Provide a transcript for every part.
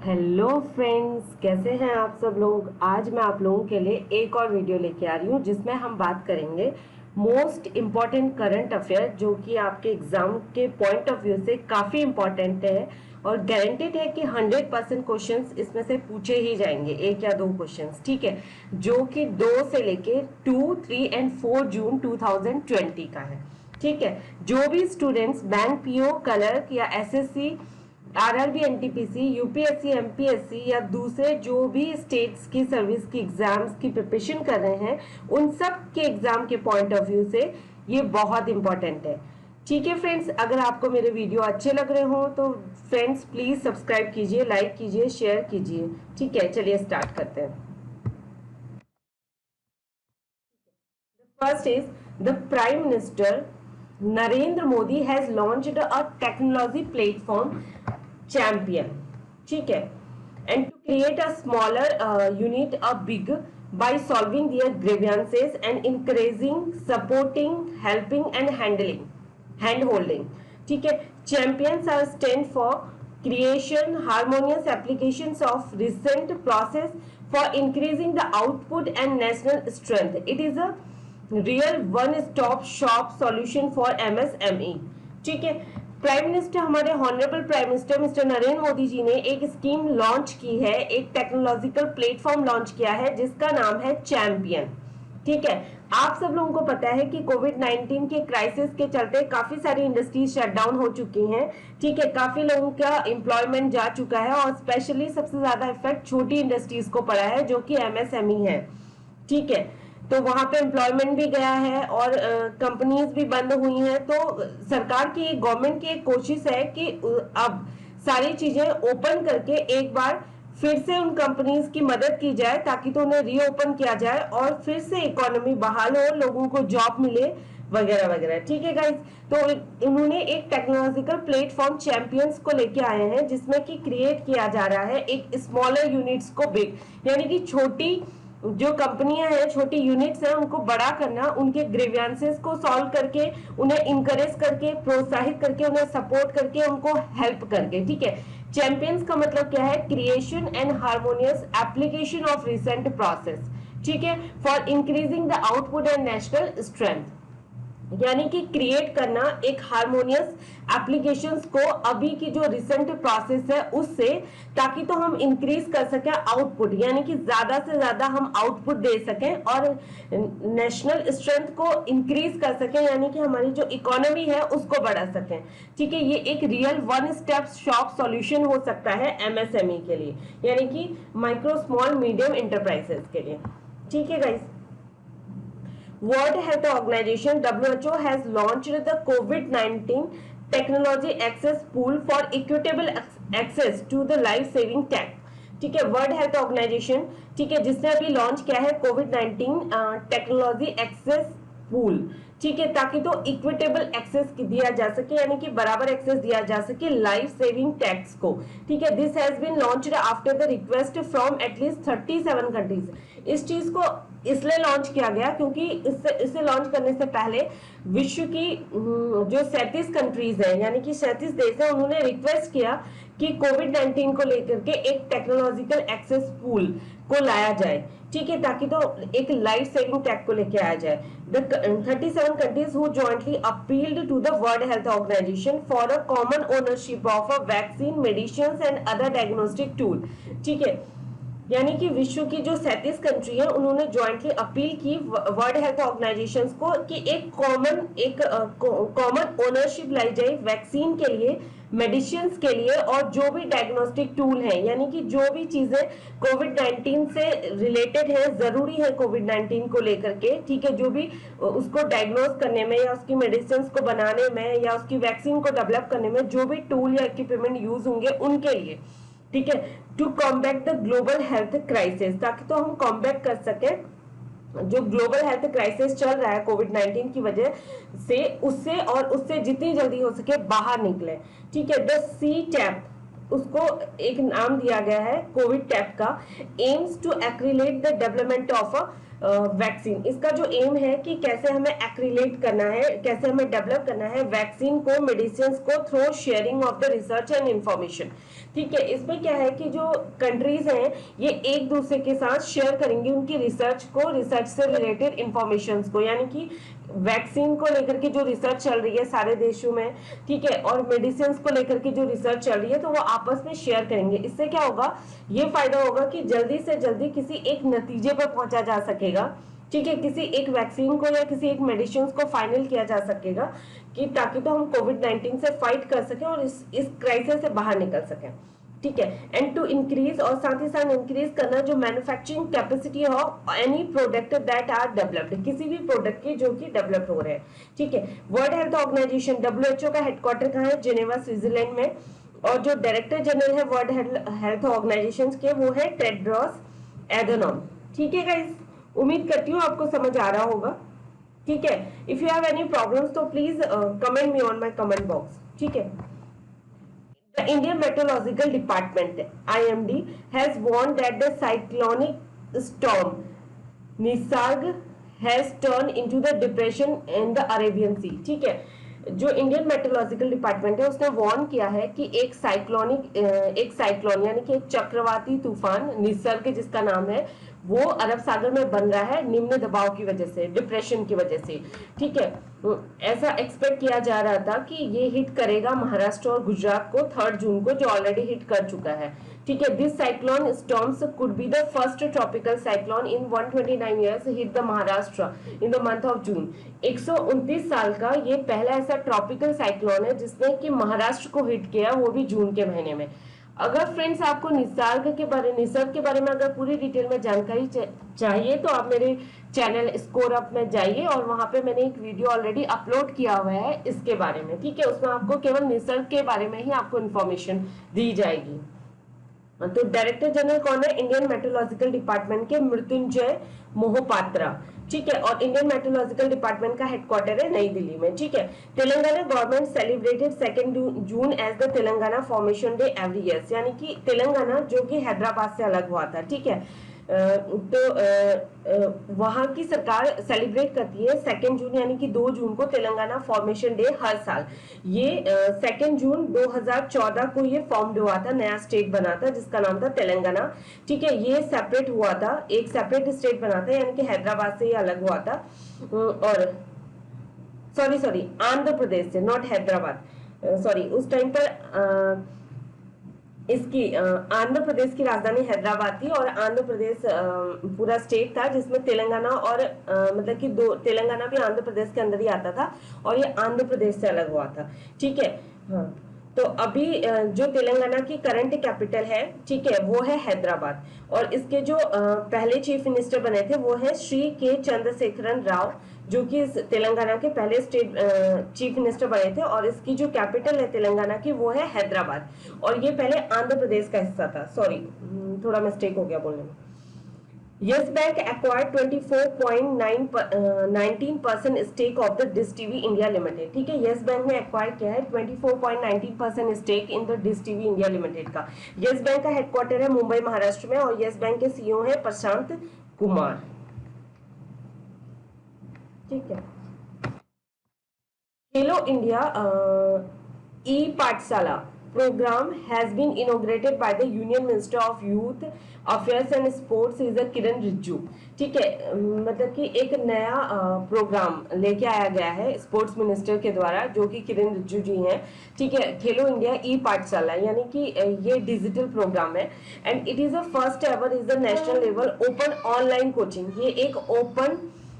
Hello friends, कैसे हैं आप सब लोग। आज मैं आप लोगों के लिए एक और वीडियो लेके आ रही हूँ जिसमें हम बात करेंगे मोस्ट इम्पॉर्टेंट करंट अफेयर जो कि आपके एग्जाम के पॉइंट ऑफ व्यू से काफ़ी इम्पॉर्टेंट है और गारंटेड है कि 100% क्वेश्चंस इसमें से पूछे ही जाएंगे, एक या दो क्वेश्चंस, ठीक है, जो कि 2 से लेके 2, 3 एंड 4 जून 2020 का है। ठीक है, जो भी स्टूडेंट्स बैंक पीओ क्लर्क या SSC RRB NTPC UPSC MPSC या दूसरे जो भी स्टेट्स की सर्विस की एग्जाम्स की प्रिपरेशन कर रहे हैं उन सब के एग्जाम के पॉइंट ऑफ व्यू से ये बहुत इंपॉर्टेंट है। ठीक है फ्रेंड्स, अगर आपको मेरे वीडियो अच्छे लग रहे हो तो फ्रेंड्स प्लीज सब्सक्राइब कीजिए, लाइक कीजिए, शेयर कीजिए। ठीक है, चलिए स्टार्ट करते हैं। First is the prime minister Narendra Modi has launched a technology platform champion. ठीक है, and to create a smaller unit a big by solving their grievances and encouraging supporting helping and hand holding. ठीक है, champions are stand for creation harmonious applications of recent process for increasing the output and national strength. It is a real one stop shop solution for MSME. ठीक है, prime minister हमारे honourable prime minister mister Narendra Modi ji ने एक scheme launch की है, एक technological platform launch किया है जिसका नाम है चैंपियन। ठीक है, आप सब लोगों को पता है कि कोविड-19 के क्राइसिस के चलते काफी सारी इंडस्ट्रीज शटडाउन हो चुकी हैं। ठीक है, काफी लोगों का एम्प्लॉयमेंट जा चुका है और स्पेशली सबसे ज्यादा इफेक्ट छोटी इंडस्ट्रीज को पड़ा है जो कि एमएसएमई है। ठीक है, तो वहां पे एम्प्लॉयमेंट भी गया है और कंपनीज भी बंद हुई हैं। तो सरकार की, गवर्नमेंट की एक कोशिश है कि अब सारी चीजें ओपन करके एक बार फिर से उन कंपनीज की मदद की जाए ताकि तो उन्हें रीओपन किया जाए और फिर से इकोनॉमी बहाल हो, लोगों को जॉब मिले वगैरह वगैरह। ठीक है गाइस, तो इन्होंने एक टेक्नोलॉजिकल प्लेटफॉर्म चैंपियंस को लेके आए हैं जिसमें कि क्रिएट किया जा रहा है एक स्मॉलर यूनिट्स को बिग, यानी कि छोटी जो कंपनियां हैं, छोटी यूनिट्स हैं, उनको बड़ा करना, उनके ग्रीवियंसेस को सॉल्व करके, उन्हें इंकरेज करके, प्रोत्साहित करके, उन्हें सपोर्ट करके, उनको हेल्प करके। ठीक है, चैंपियंस का मतलब क्या है? Creation and harmonious application of recent process. ठीक है, for increasing the output and national strength, यानी कि क्रिएट करना एक हार्मोनियस एप्लीकेशंस को अभी की जो रिसेंट प्रोसेस है उससे, ताकि तो हम इंक्रीज कर सकें आउटपुट, यानी कि ज्यादा से ज्यादा हम आउटपुट दे सकें और नेशनल स्ट्रेंथ को इंक्रीज कर सकें, यानी कि हमारी जो इकोनॉमी है उसको बढ़ा सकें। ठीक है, ये एक real one step shop solution हो सकता है एमएसएमई के लिए, यानी कि माइक्रो स्मॉल मीडियम इंटरप्राइजेस के लिए। ठीक है guys, World Health Organization WHO has launched the COVID-19 Technology Access Pool for equitable access to the life-saving tech. ठीक है, वर्ल्ड हेल्थ ऑर्गेनाइजेशन, ठीक है, जिसने अभी लॉन्च किया है कोविड-19 टेक्नोलॉजी एक्सेस पूल। ठीक है, ताकि तो इक्विटेबल एक्सेस दिया जा सके, यानी कि बराबर एक्सेस दिया जा सके लाइफ सेविंग टैक्स को। ठीक है, this has been launched after the request from at least 37 countries. इस चीज को इसलिए लॉन्च किया गया क्योंकि इसे लॉन्च करने से पहले विश्व की जो 37 कंट्रीज हैं, यानी कि 37 देश हैं, उन्होंने रिक्वेस्ट किया कि कोविड-19 को लेकर के एक टेक्नोलॉजिकल एक्सेस पूल को लाया जाए। ठीक है, ताकि तो एक लाइफ सेविंग टैक को लेके आया जाए। The 37 countries who jointly appealed to the World Health Organization for a common ownership of a vaccine, medicines and other diagnostic tool। ठीक है, यानी कि विश्व की जो 37 कंट्री है उन्होंने ज्वाइंटली अपील की वर्ल्ड हेल्थ ऑर्गेनाइजेशंस को कि एक कॉमन ओनरशिप लाई जाए वैक्सीन के लिए, मेडिसिन के लिए और जो भी डायग्नोस्टिक टूल है, यानी कि जो भी चीजें कोविड-19 से रिलेटेड है, जरूरी है कोविड-19 को लेकर के। ठीक है, जो भी उसको डायग्नोज करने में या उसकी मेडिसिन को बनाने में या उसकी वैक्सीन को डेवलप करने में जो भी टूल या इक्विपमेंट यूज होंगे उनके लिए। ठीक है, to combat the global health crisis, ताकि तो हम कॉम्बैट कर सकें जो ग्लोबल हेल्थ क्राइसिस चल रहा है कोविड-19 की वजह से, उससे जितनी जल्दी हो सके बाहर निकले। ठीक है, द सी टैप, उसको एक नाम दिया गया है कोविड टैप का, aims to accelerate the development of vaccine. इसका जो एम है कि कैसे हमें एक्रिलेट करना है, कैसे हमें डेवलप करना है वैक्सीन को, मेडिसिन को through sharing of the research and information. ठीक है, इसमें क्या है कि जो कंट्रीज हैं ये एक दूसरे के साथ शेयर करेंगी उनकी रिसर्च को, रिसर्च से रिलेटेड इंफॉर्मेशन को, यानी कि वैक्सीन को लेकर के जो रिसर्च चल रही है सारे देशों में, ठीक है, और मेडिसिन को लेकर के जो रिसर्च चल रही है तो वो आपस में शेयर करेंगे। इससे क्या होगा, ये फायदा होगा कि जल्दी से जल्दी किसी एक नतीजे पर पहुंचा जा सकेगा, ठीक है, किसी एक वैक्सीन को या किसी एक मेडिसिन को फाइनल किया जा सकेगा, कि ताकि तो हम कोविड-19 से फाइट कर सकें और इस क्राइसिस से बाहर निकल सकें। ठीक है, एंड टू इंक्रीज, और साथ ही साथ इंक्रीज करना जो मैन्युफैक्चरिंग कैपेसिटी हो any product that are developed, किसी भी प्रोडक्ट की जो कि डेवलप हो रहे हैं। ठीक है, वर्ल्ड हेल्थ ऑर्गेनाइजेशन डब्ल्यूएचओ का हेडक्वार्टर कहाँ है, जेनेवा स्विट्जरलैंड में, और जो डायरेक्टर जनरल है वर्ल्ड हेल्थ ऑर्गेनाइजेशन के वो है टेड्रोस एडनॉम। ठीक है गाइस, उम्मीद करती हूँ आपको समझ आ रहा होगा। ठीक है, if you have any problems तो please comment me on my comment box. ठीक है, The Indian Meteorological Department (IMD) has warned that the cyclonic storm Nisarg has turned into the depression in the Arabian Sea. ठीक है, जो Indian meteorological department है उसने warn किया है कि एक साइक्लोन यानी कि एक चक्रवाती तूफान निसर्ग जिसका नाम है वो अरब सागर में बन रहा है निम्न दबाव की वजह से, डिप्रेशन की वजह से। ठीक है, ऐसा एक्सपेक्ट किया जा रहा था कि ये हिट करेगा महाराष्ट्र और गुजरात को 3 जून को, जो ऑलरेडी हिट कर चुका है। ठीक है, this cyclone storms could be the first tropical cyclone in 129 years hit the Maharashtra in the month of June. 129 साल का ये पहला ऐसा ट्रॉपिकल साइक्लोन है जिसने कि महाराष्ट्र को हिट किया, वो भी जून के महीने में। अगर फ्रेंड्स आपको निसर्ग के बारे में अगर पूरी डिटेल में जानकारी चाहिए तो आप मेरे चैनल स्कोर अप में जाइए, और वहां पे मैंने एक वीडियो ऑलरेडी अपलोड किया हुआ है इसके बारे में। ठीक है, उसमें आपको केवल निसर्ग के बारे में ही आपको इन्फॉर्मेशन दी जाएगी। तो डायरेक्टर जनरल कौन है, इंडियन मेट्रोलॉजिकल डिपार्टमेंट के मृत्युंजय मोहपात्रा। ठीक है, और इंडियन मेट्रोलॉजिकल डिपार्टमेंट का हेडक्वार्टर है नई दिल्ली में। ठीक है, Telangana government celebrated 2 June as the Telangana formation day every year, यानी कि तेलंगाना जो कि हैदराबाद से अलग हुआ था। ठीक है, तो वहां की सरकार सेलिब्रेट करती है 2 जून यानी कि 2 जून को तेलंगाना फॉर्मेशन डे हर साल। ये 2 जून 2014 को ये फॉर्म्ड हुआ था, नया स्टेट बना था जिसका नाम था तेलंगाना। ठीक है, ये सेपरेट हुआ था, एक सेपरेट स्टेट बना था, यानी कि हैदराबाद से ये अलग हुआ था। और सॉरी आंध्र प्रदेश से, नॉट हैदराबाद, सॉरी, उस टाइम पर इसकी आंध्र प्रदेश की राजधानी हैदराबाद थी, और आंध्र प्रदेश पूरा स्टेट था जिसमें तेलंगाना और मतलब कि तेलंगाना भी आंध्र प्रदेश के अंदर ही आता था, और ये आंध्र प्रदेश से अलग हुआ था। ठीक है, हाँ, तो अभी जो तेलंगाना की करंट कैपिटल है, ठीक है, वो है हैदराबाद, और इसके जो पहले चीफ मिनिस्टर बने थे वो है श्री के चंद्रशेखरन राव, जो कि तेलंगाना के पहले स्टेट चीफ मिनिस्टर बने थे, और इसकी जो कैपिटल है तेलंगाना की वो है हैदराबाद, और ये पहले आंध्र प्रदेश का हिस्सा था। सॉरी, थोड़ा मिस्टेक हो गया बोलने में। Yes Bank acquired 24.19% stake of the Dish TV India Limited। ठीक है, Yes Bank ने एक्वायर किया है 24.19% stake in the Dish TV India Limited का। Yes Bank का हेडक्वार्टर है मुंबई महाराष्ट्र में, और Yes Bank के सीईओ है प्रशांत कुमार। ठीक है, खेलो इंडिया ई पाठशाला program has been inaugurated by the Union Minister of Youth Affairs and Sports is किरण रिजिजू। ठीक है, मतलब कि एक नया प्रोग्राम लेके आया गया है स्पोर्ट्स मिनिस्टर के द्वारा, जो कि किरण रिजिजू जी हैं। ठीक है, खेलो इंडिया ई पाठशाला यानी कि ये डिजिटल प्रोग्राम है, and it is a first ever is the national level open online coaching. ये एक ओपन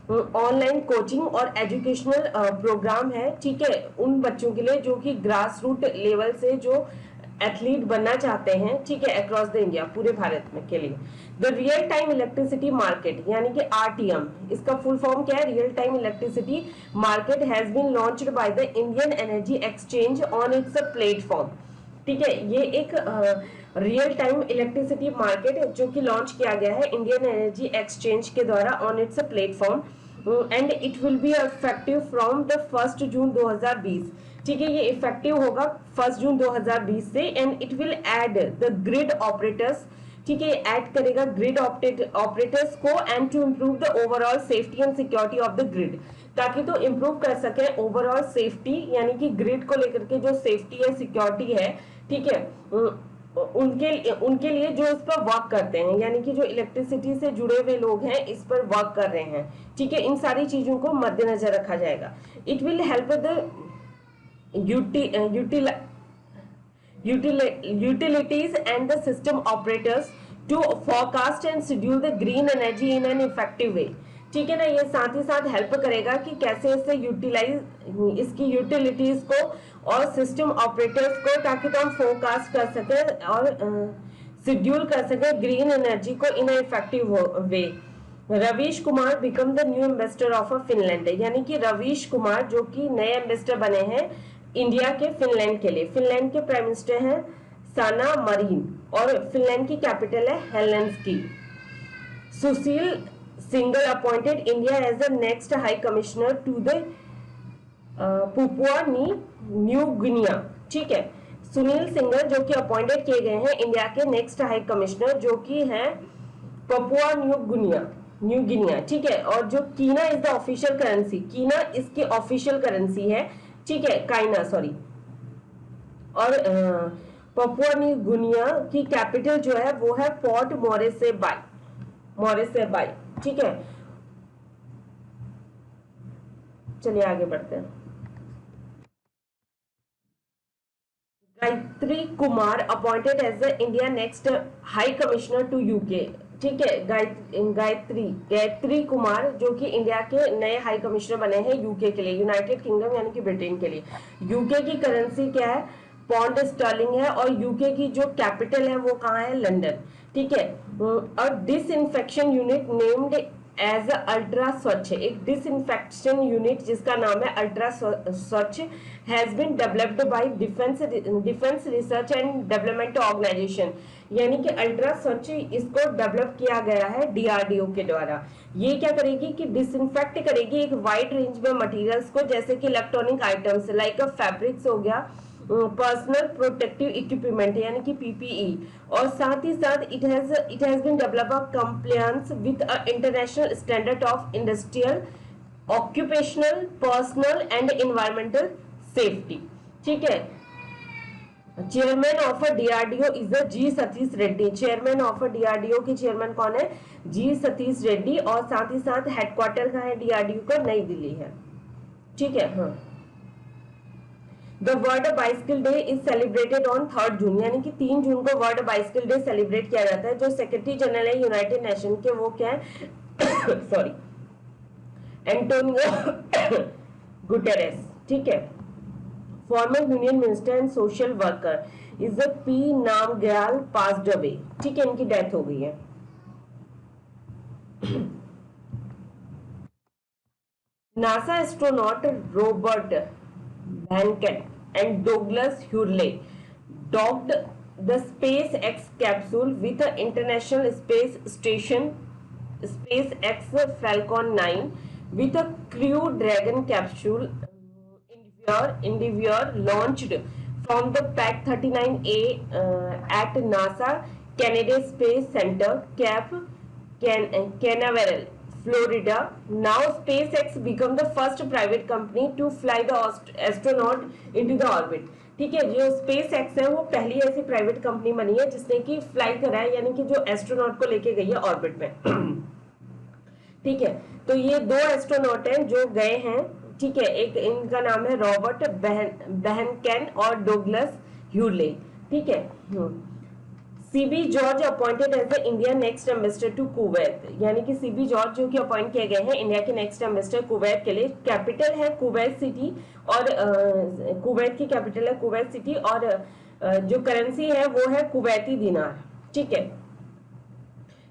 ऑनलाइन कोचिंग और एजुकेशनल प्रोग्राम है। ठीक है, उन बच्चों के लिए जो कि ग्रास रूट लेवल से जो एथलीट बनना चाहते हैं, ठीक है, अक्रॉस द इंडिया, पूरे भारत में के लिए। The real time electricity market यानी कि आरटीएम, इसका फुल फॉर्म क्या है, real time electricity market has been launched by the Indian energy exchange on its platform. ठीक है, ये एक रियल टाइम इलेक्ट्रिसिटी मार्केट जो कि लॉन्च किया गया है इंडियन एनर्जी एक्सचेंज के द्वारा on its platform, and it will be effective from the 1 जून 2020। ठीक है, ये इफेक्टिव होगा 1 जून 2020 से, and it will aid the grid operators ठीक है, ऐड करेगा ग्रिड ऑपरेटर्स को and to improve the overall safety and security of the grid, ताकि तो इम्प्रूव कर सके ओवरऑल सेफ्टी, यानी कि ग्रिड को लेकर के जो सेफ्टी है सिक्योरिटी है, ठीक है, उनके लिए जो इस पर वर्क करते हैं, यानी कि जो इलेक्ट्रिसिटी से जुड़े हुए लोग हैं इस पर वर्क कर रहे हैं, ठीक है, इन सारी चीजों को मद्देनजर रखा जाएगा। It will help the utilities and the system operators to forecast and schedule the green energy in an effective way, ठीक है ना। ये साथ ही साथ हेल्प करेगा कि कैसे इससे यूटिलाइज इसकी यूटिलिटीज को और सिस्टम ऑपरेटर्स को, ताकि तो हम फोरकास्ट कर सके और शेड्यूल कर सके ग्रीन एनर्जी को in effective way. Ravish Kumar become the new ambassador of Finland, यानी कि रवीश कुमार जो कि नए एम्बेसडर बने हैं इंडिया के फिनलैंड के लिए। फिनलैंड के प्राइम मिनिस्टर हैं साना मरीन और फिनलैंड की कैपिटल है Helsinki. Sushil Singh appointed India as the next high commissioner to the Papua New Guinea, ठीक है। सुनील सिंगर जो कि अपॉइंटेड किए गए हैं इंडिया के नेक्स्ट हाई कमिश्नर, जो कि हैं पपुआ न्यू गिनिया, ठीक है। और जो कीना इज द ऑफिशियल करेंसी, कीना इसकी ऑफिशियल करेंसी है, ठीक है, काइना सॉरी। और पपुआ न्यू गिनिया की कैपिटल जो है वो है पोर्ट मोरेस्बी, ठीक है। चलिए आगे बढ़ते हैं। Gayatri Kumar appointed as the India next high commissioner to UK, ठीक है। गायत्री कुमार जो कि इंडिया के नए हाई कमिश्नर बने हैं यूके के लिए, यूनाइटेड किंगडम यानी कि ब्रिटेन के लिए। यूके की करेंसी क्या है, पॉन्ड स्टर्लिंग है, और यूके की जो कैपिटल है वो कहाँ है, लंदन, ठीक है। और disinfection unit named as ultra Swachh, एक डिसइंफेक्शन यूनिट जिसका नाम है ultra Swachh has been developed by defence research and development organisation, यानी कि अल्ट्रा स्वच्छ इसको डेवलप किया गया है डीआरडीओ के द्वारा। ये क्या करेगी कि डिसइंफेक्ट करेगी एक वाइड रेंज में मटेरियल्स को, जैसे कि इलेक्ट्रॉनिक आइटम्स लाइक फैब्रिक्स हो गया, पर्सनल प्रोटेक्टिव इक्विपमेंट यानी कि पीपीई, और साथ ही साथ it has been develop a compliance with a international standard of industrial occupational personal and environmental safety, ठीक है। Chairman of DRDO is the G Satish Reddy, chairman of DRDO के चेयरमैन कौन है, जी सतीश रेड्डी, और साथ ही साथ हेडक्वार्टर का है डीआरडीओ का, नई दिल्ली है, ठीक है। हाँ, the world bicycle day is celebrated on 3 जून, यानी कि 3 जून को वर्ल्ड बाइसिकल डे सेलिब्रेट किया जाता है। जो सेक्रेटरी जनरल है यूनाइटेड नेशन के वो क्या है सॉरी एंटोनियो गुटेरेस, ठीक है। Former union minister and social worker is the P Namgyal passed away, ठीक है, इनकी डेथ हो गई है। NASA astronaut Robert Vanken and Douglas Hurley docked the SpaceX capsule with the International Space Station SpaceX Falcon 9 with a Crew Dragon capsule Endeavour launched from the Pac 39A at NASA Kennedy Space Center, Cape Canaveral, Florida. Now SpaceX become the first private company to fly the astronaut into the orbit, ठीक है। जो SpaceX है वो पहली ऐसी private company बनी है जिसने कि फ्लाई करा है, यानी कि जो एस्ट्रोनॉट को लेके गई है ऑर्बिट में, ठीक है। तो ये 2 एस्ट्रोनॉट हैं जो गए हैं, ठीक है। एक इनका नाम है रॉबर्ट वैनकेन और डोगलस ह्यूले, ठीक है। Sibi George appointed as the India next ambassador to Kuwait, यानी कि सीबी जॉर्ज जो कि अपॉइंट किए गए हैं इंडिया के नेक्स्ट एम्बेसडर कुवैत के लिए। कैपिटल है कुवैत सिटी, और कुवैत की कैपिटल है कुवैत सिटी, और जो करेंसी है वो है कुवैती दिनार, ठीक है।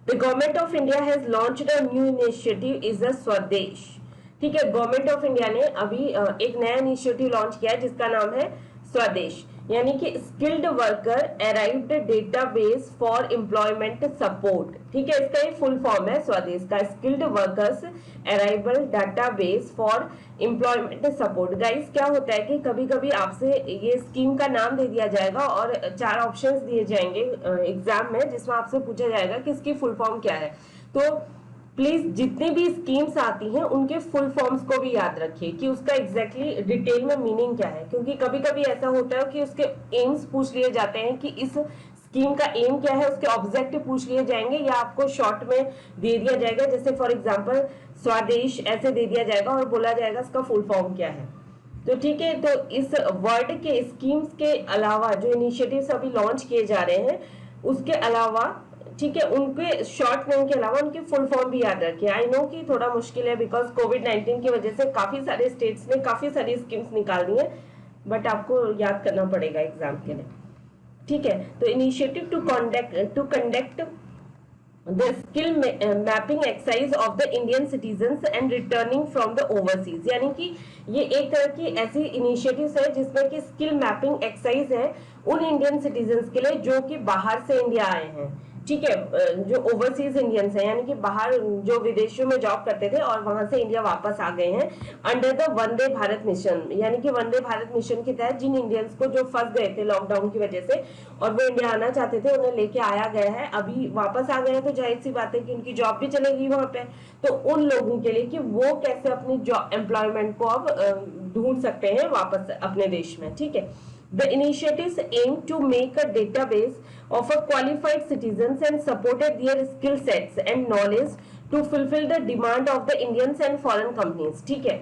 The government of India has launched a new initiative is the स्वदेश, ठीक है। गवर्नमेंट ऑफ इंडिया ने अभी एक नया इनिशिएटिव लॉन्च किया है जिसका नाम है स्वदेश। यानी कि skilled worker arrived database for employment support. ठीक है, इसका ये फुल फॉर्म है स्वदेश का, skilled workers arrival database for employment support. Guys क्या होता है कि कभी कभी आपसे ये स्कीम का नाम दे दिया जाएगा और 4 ऑप्शंस दिए जाएंगे एग्जाम में, जिसमें आपसे पूछा जाएगा कि इसकी फुल फॉर्म क्या है। तो प्लीज जितनी भी स्कीम्स आती हैं उनके फुल फॉर्म्स को भी याद रखिए कि उसका एग्जैक्टली डिटेल में मीनिंग क्या है, क्योंकि कभी कभी ऐसा होता है कि उसके एम्स पूछ लिए जाते हैं कि इस स्कीम का एम क्या है, उसके ऑब्जेक्टिव पूछ लिए जाएंगे या आपको शॉर्ट में दे दिया जाएगा, जैसे फॉर एग्जांपल स्वदेश ऐसे दे दिया जाएगा और बोला जाएगा इसका फुल फॉर्म क्या है। तो ठीक है, तो इस वर्ड के स्कीम्स के अलावा जो इनिशिएटिव्स अभी लॉन्च किए जा रहे हैं उसके अलावा, ठीक है, उनके शॉर्ट नेम के अलावा उनके फुल फॉर्म भी याद रखिए। आई नो कि थोड़ा मुश्किल है बिकॉज कोविड-19 की वजह से काफी सारे स्टेट्स ने काफी सारी स्कीम्स निकाल दी है, बट आपको याद करना पड़ेगा एग्जाम के लिए। ठीक है, तो initiative to conduct the skill mapping exercise of the Indian citizens and returning from the overseas, यानी कि ये एक तरह की ऐसी इनिशिएटिव्स है जिसमें कि स्किल मैपिंग एक्सरसाइज है उन इंडियन सिटीजन्स के लिए जो कि बाहर से इंडिया आए हैं। ठीक है, जो ओवरसीज इंडियंस हैं, यानी कि बाहर जो विदेशों में जॉब करते थे और वहां से इंडिया वापस आ गए हैं under the Vande Bharat mission, यानी कि वंदे भारत मिशन के तहत जिन इंडियंस को जो फंस गए थे लॉकडाउन की वजह से और वो इंडिया आना चाहते थे, उन्हें लेके आया गया है, अभी वापस आ गए हैं, तो जाहिर सी बात है कि उनकी जॉब भी चलेगी वहां पे। तो उन लोगों के लिए कि वो कैसे अपनी जॉब एम्प्लॉयमेंट को अब ढूंढ सकते हैं वापस अपने देश में। ठीक है, the initiatives aim to make a database of a qualified citizens and supported their skill sets and knowledge to fulfill the demand of the Indians and foreign companies। ठीक है,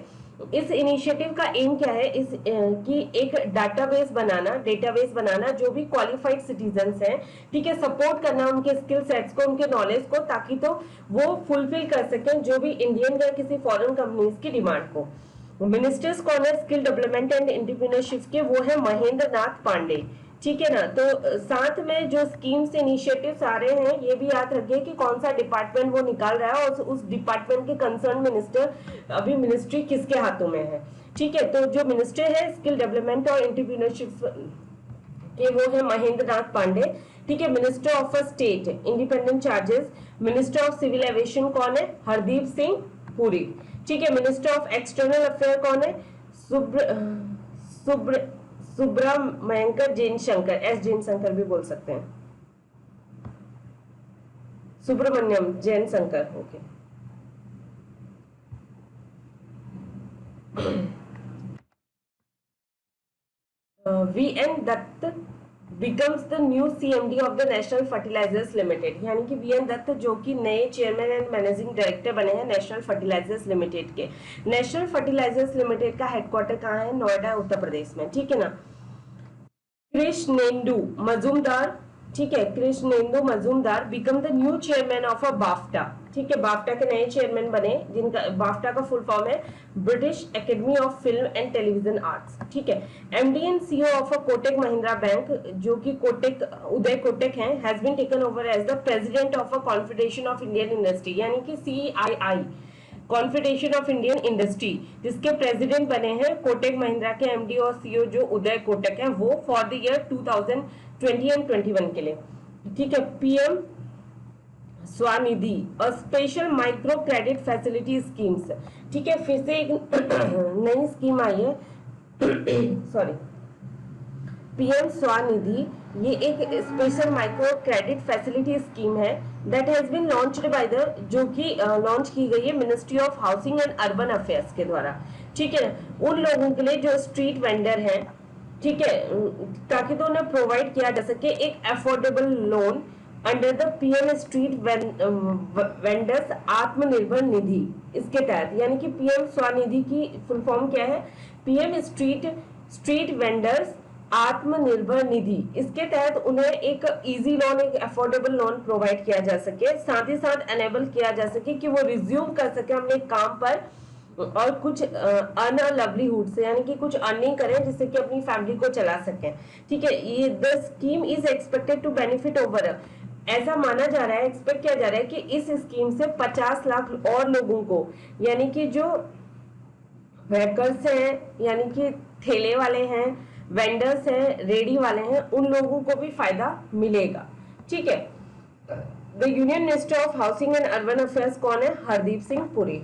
इस इनिशिएटिव का एम क्या है, इस कि एक डेटाबेस बनाना जो भी क्वालिफाइड सिटीजन्स हैं, ठीक है, सपोर्ट करना उनके स्किल सेट्स को, उनके नॉलेज को, ताकि तो वो फुलफिल कर सकें जो भी इंडियन या किसी फॉरेन कंपनीज की डिमांड को। Ministers corner skill development and entrepreneurship के वो है महेंद्र नाथ पांडे। ठीक है ना, तो साथ में जो स्कीम्स इनिशिएटिव्स आ रहे हैं ये भी याद रखिए कि कौन सा डिपार्टमेंट वो निकाल रहा है और उस डिपार्टमेंट के कंसर्न मिनिस्टर, अभी मिनिस्ट्री किसके हाथों में है। ठीक है, तो जो मिनिस्टर है स्किल डेवलपमेंट और एंटरप्रेन्योरशिप के वो है महेंद्र नाथ पांडे। ठीक है, minister of state independent charges, minister of civil aviation कौन है, हरदीप सिंह पुरी। ठीक है, मिनिस्टर ऑफ एक्सटर्नल अफेयर कौन है, Subrahmanyam Jaishankar, S Jaishankar भी बोल सकते हैं, Subrahmanyam Jaishankar. Okay, V N Dutt becomes the new CMD of the National Fertilizers Limited, यानी कि वीएन दत्त जो कि नए चेयरमैन एंड मैनेजिंग डायरेक्टर बने हैं नेशनल फर्टिलाइजर्स लिमिटेड के। नेशनल फर्टिलाइजर्स लिमिटेड का हेडक्वार्टर कहाँ है, नोएडा उत्तर प्रदेश में। ठीक है ना, कृष्णेंदु मजूमदार, ठीक है, Krishnendu Majumdar become the new chairman of a BAFTA. ठीक है, बाफ्टा के नए चेयरमैन बने, जिनका बाफ्टा का फुल फॉर्म है British Academy of Film and Television Arts. ठीक है, MD and CEO of a Kotak Mahindra Bank जो कि कोटक उदय कोटक हैं, has been taken over as the president of a confederation of Indian industry, यानी कि CII, confederation of Indian industry, जिसके president बने हैं कोटक महिंद्रा के एमडी और सीईओ जो उदय कोटक है, वो फॉर द ईयर 2020 एंड 21 के लिए। ठीक है, पीएम स्वनिधि और special micro credit facility schemes. ठीक है, फिर से एक नई स्कीम आई है सॉरी, पीएम स्वनिधि, ये एक special micro credit facility scheme है that has been launched by the, जो कि लॉन्च की गई है ministry of housing and urban affairs के द्वारा। ठीक है, उन लोगों के लिए जो स्ट्रीट वेंडर हैं, ठीक है, ताकि तो उन्हें प्रोवाइड किया जा सके एक affordable loan under the PM street vendors Atmanirbhar Nidhi, इसके तहत, यानी कि पीएम स्वनिधि की फुल फॉर्म क्या है, PM street vendors Atmanirbhar Nidhi, इसके तहत उन्हें एक इजी लोन, एक अफोर्डेबल लोन प्रोवाइड किया जा सके, साथ ही साथ एनेबल किया जा सके कि वो रिज्यूम कर सके अपने काम पर और कुछ अर्न अ लाइवलीहुड से, यानी कि कुछ अर्निंग करें जिससे कि अपनी फैमिली को चला सकें। ठीक है, ये the scheme is expected to benefit over, ऐसा माना जा रहा है, एक्सपेक्ट किया जा रहा है कि इस स्कीम से 50 लाख और लोगों को, यानी कि जो वर्कर्स हैं, यानी कि ठेले वाले हैं, वेंडर्स हैं, रेडी वाले हैं, उन लोगों को भी फायदा मिलेगा। ठीक है। The union minister of housing and urban affairs कौन है? Hardeep Singh Puri.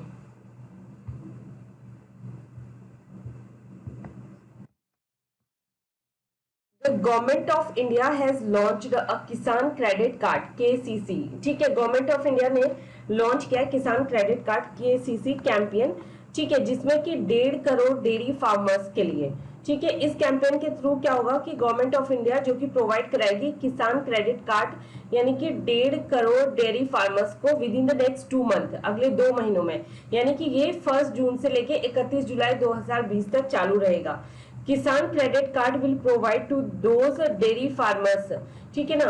The Government of India has launched a किसान क्रेडिट कार्ड KCC। ठीक है, गवर्नमेंट ऑफ इंडिया ने लॉन्च किया किसान क्रेडिट कार्ड KCC कैंपेन। ठीक है, जिसमें कि 1.5 करोड़ डेयरी फार्मर्स के लिए। ठीक है, इस कैंपेन के थ्रू क्या होगा कि गवर्नमेंट ऑफ इंडिया जो कि प्रोवाइड कराएगी किसान क्रेडिट कार्ड, यानी कि 1.5 करोड़ डेयरी फार्मर्स को with in the next 2 month, अगले 2 महीनों में, यानी कि ये 1 जून से लेके 31 जुलाई 2020 तक चालू रहेगा। Kisan credit card will provide to those dairy farmers. ठीक है ना,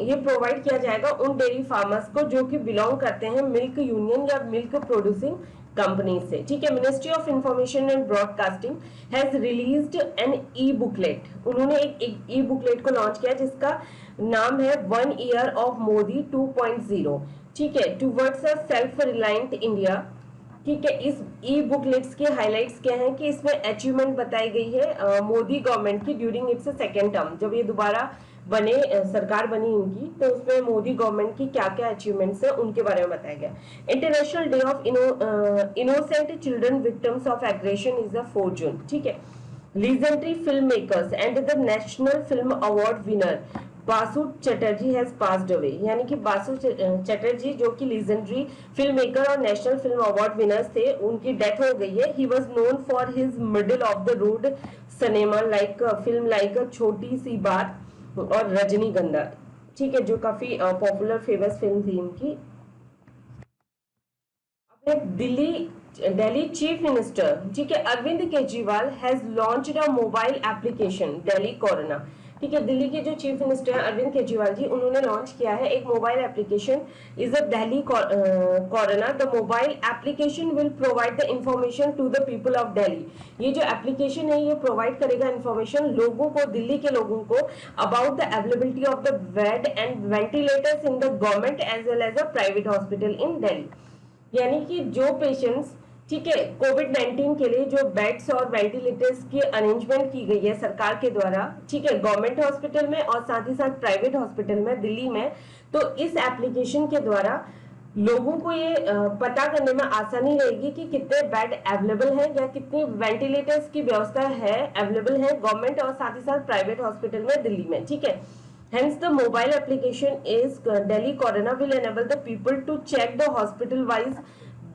ये प्रोवाइड किया जाएगा उन डेयरी फार्मर्स को जो कि बिलोंग करते हैं मिल्क यूनियन या मिल्क प्रोड्यूसिंग कंपनी से। ठीक है, ministry of information and broadcasting has released an e booklet. उन्होंने एक ई बुकलेट को लॉन्च किया जिसका नाम है 1 ईयर ऑफ मोदी 2.0। ठीक है, towards a self reliant India. ठीक है, इस ई बुकलेट्स के हाइलाइट्स क्या हैं कि इसमें अचीवमेंट बताई गई है मोदी गवर्नमेंट की ड्यूरिंग इट्स सेकेंड टर्म, जब ये दोबारा बने, सरकार बनी इनकी, तो उसमें मोदी गवर्नमेंट की क्या क्या अचीवमेंट्स है उनके बारे में बताया गया। International day of innocent children victims of aggression is the 4 जून। ठीक है, legendary film makers and the national film award winner Basu Chatterjee has passed away. यानी कि बासु चटर्जी जो कि लीजेंडरी फिल्म मेकर और नेशनल फिल्म अवार्ड विनर्स थे, उनकी डेथ हो गई है। He was known for his middle of the road cinema like film like छोटी सी बात और रजनीगंधा। ठीक है, जो काफी पॉपुलर फेमस फिल्म थी इनकी। दिल्ली चीफ मिनिस्टर, ठीक है, Arvind Kejriwal has launched a mobile application Delhi Corona. ठीक है, दिल्ली के जो चीफ मिनिस्टर हैं अरविंद केजरीवाल जी, उन्होंने लॉन्च किया है एक mobile application is a Delhi Corona. The mobile application will provide the information to the people of Delhi. ये जो एप्लीकेशन है ये प्रोवाइड करेगा इंफॉर्मेशन लोगों को, दिल्ली के लोगों को, about the availability of the bed and ventilators in the government as well as a private hospital in Delhi. यानी कि जो पेशेंट्स, ठीक है, कोविड-19 के लिए जो बेड्स और वेंटिलेटर्स की अरेंजमेंट की गई है सरकार के द्वारा, ठीक है, गवर्नमेंट हॉस्पिटल में और साथ ही साथ प्राइवेट हॉस्पिटल में दिल्ली में, तो इस एप्लीकेशन के द्वारा लोगों को ये पता करने में आसानी रहेगी कि कितने बेड अवेलेबल हैं या कितनी वेंटिलेटर्स की व्यवस्था है अवेलेबल है गवर्नमेंट और साथ ही साथ प्राइवेट हॉस्पिटल में दिल्ली में। ठीक है, hence the mobile application is Delhi Corona will enable the people to check the hospital wise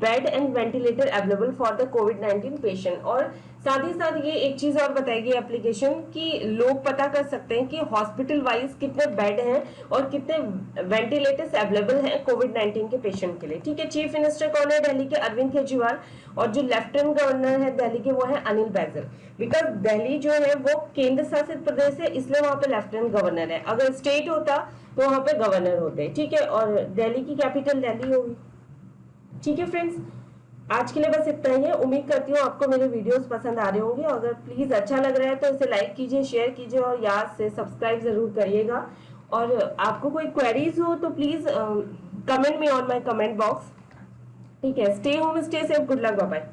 bed and ventilator available for the covid patient. और साथ ही साथ ये एक चीज और बताएगी एप्लीकेशन कि लोग पता कर सकते हैं कि हॉस्पिटल वाइज कितने बेड हैं और कितने वेंटिलेटर्स अवेलेबल हैं कोविड-19 के पेशेंट के लिए। ठीक है, चीफ मिनिस्टर कौन है दिल्ली के? अरविंद केजरीवाल। और जो लेफ्टिनेंट गवर्नर है दिल्ली के वो है अनिल बैजल। बिकॉज दिल्ली जो है वो केंद्र शासित प्रदेश है, इसलिए वहां पे लेफ्टिनेंट गवर्नर है। अगर स्टेट होता तो वहां पे गवर्नर होते। ठीक है, और दिल्ली की कैपिटल दिल्ली होगी। ठीक है फ्रेंड्स, आज के लिए बस इतना ही है। उम्मीद करती हूँ आपको मेरे वीडियोस पसंद आ रहे होंगे। अगर प्लीज अच्छा लग रहा है तो इसे लाइक कीजिए, शेयर कीजिए और याद से सब्सक्राइब जरूर करिएगा। और आपको कोई क्वेरीज हो तो please comment me on my comment box. ठीक है, stay home, stay safe, good luck, bye bye.